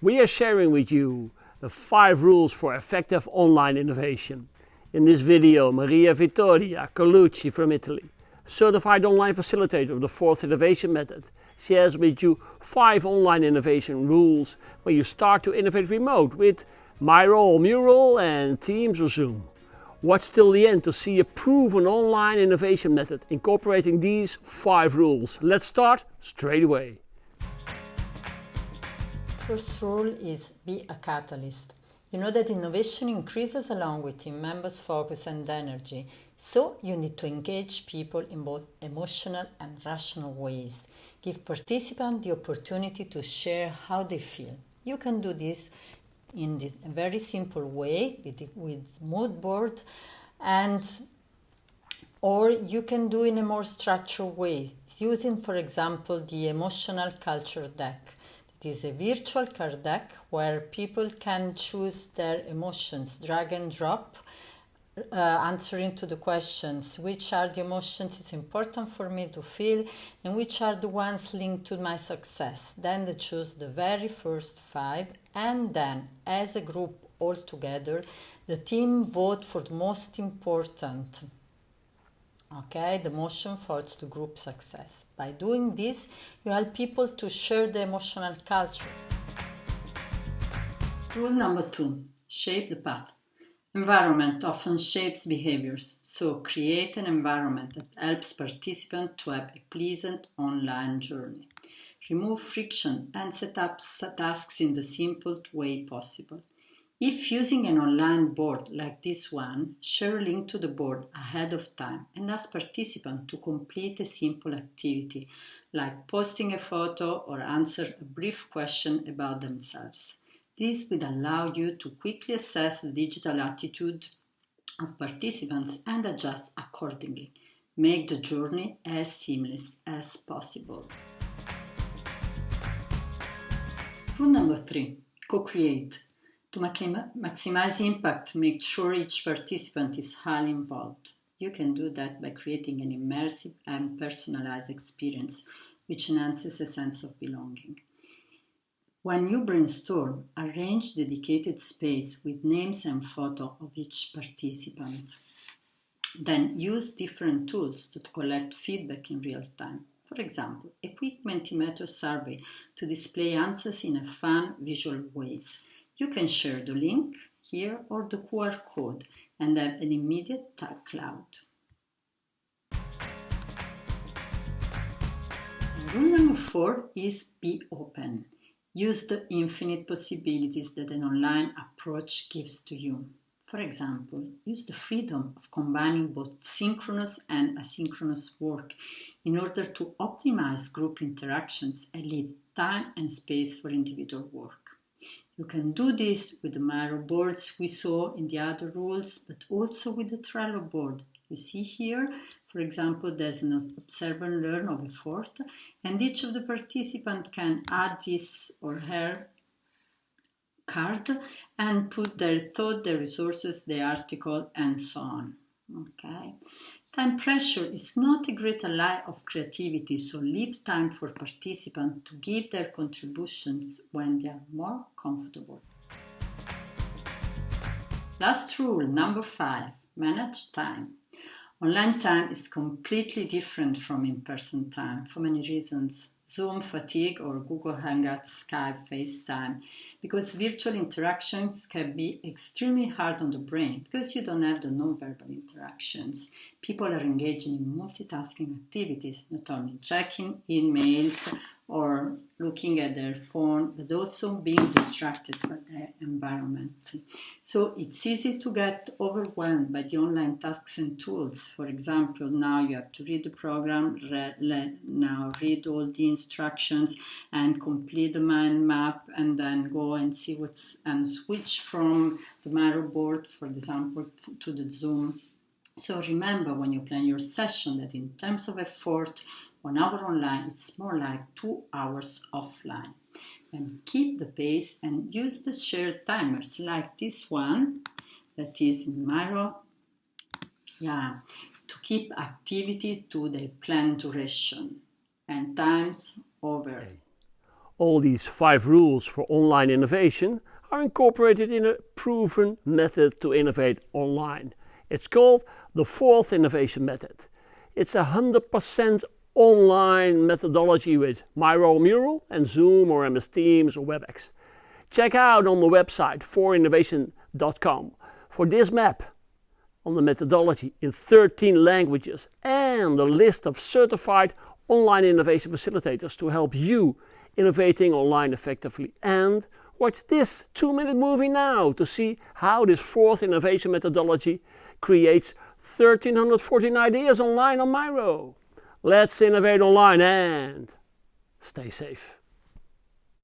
We are sharing with you the 5 rules for effective online innovation. In this video, Maria Vittoria Colucci from Italy, certified online facilitator of the 4th innovation method, shares with you 5 online innovation rules when you start to innovate remote with Miro, Mural and Teams or Zoom. Watch till the end to see a proven online innovation method incorporating these 5 rules. Let's start straight away. First rule is be a catalyst. You know that innovation increases along with team members' focus and energy, so you need to engage people in both emotional and rational ways. Give participants the opportunity to share how they feel. You can do this in a very simple way with Whiteboard, or you can do in a more structured way, using, for example, the emotional culture deck. It is a virtual card deck where people can choose their emotions, drag and drop, answering to the questions, which are the emotions it's important for me to feel and which are the ones linked to my success. Then they choose the very first 5 and then as a group all together, the team vote for the most important. Okay, the motion for the group success. By doing this, you help people to share the emotional culture. Rule number 2, shape the path. Environment often shapes behaviors, so create an environment that helps participants to have a pleasant online journey. Remove friction and set up tasks in the simplest way possible. If using an online board like this one, share a link to the board ahead of time and ask participants to complete a simple activity like posting a photo or answer a brief question about themselves. This will allow you to quickly assess the digital attitude of participants and adjust accordingly. Make the journey as seamless as possible. Rule number 3, co-create. To maximize impact, make sure each participant is highly involved. You can do that by creating an immersive and personalized experience, which enhances a sense of belonging. When you brainstorm, arrange dedicated space with names and photos of each participant. Then use different tools to collect feedback in real time. For example, a quick Mentimeter survey to display answers in a fun, visual ways. You can share the link here or the QR code and have an immediate tag cloud. And rule number 4 is be open. Use the infinite possibilities that an online approach gives to you. For example, use the freedom of combining both synchronous and asynchronous work in order to optimize group interactions and leave time and space for individual work. You can do this with the Miro boards we saw in the other rules, but also with the Trello board. You see here, for example, there's an observe and learn of effort, and each of the participants can add his or her card and put their thought, their resources, the article, and so on. Okay. Time pressure is not a great ally of creativity, so leave time for participants to give their contributions when they are more comfortable. Last rule, number 5, manage time. Online time is completely different from in-person time for many reasons. Zoom fatigue or Google Hangouts, Skype, FaceTime, because virtual interactions can be extremely hard on the brain because you don't have the non-verbal interactions. People are engaging in multitasking activities, not only checking emails or looking at their phone, but also being distracted by their environment. So it's easy to get overwhelmed by the online tasks and tools. For example, now you have to read the program, read all the instructions and complete the mind map and then go and see and switch from the Miro board, for example, to the Zoom. So remember when you plan your session that in terms of effort, 1 hour online, it's more like 2 hours offline. And keep the pace and use the shared timers like this one that is in Miro. To keep activity to the planned duration and times over. All these 5 rules for online innovation are incorporated in a proven method to innovate online. It's called the 4th innovation method. It's a 100% online methodology with Miro Mural and Zoom or MS Teams or WebEx. Check out on the website 4innovation.com for this map on the methodology in 13 languages and a list of certified online innovation facilitators to help you innovating online effectively. And watch this 2-minute movie now to see how this 4th innovation methodology creates 1,314 ideas online on Miro. Let's innovate online and stay safe.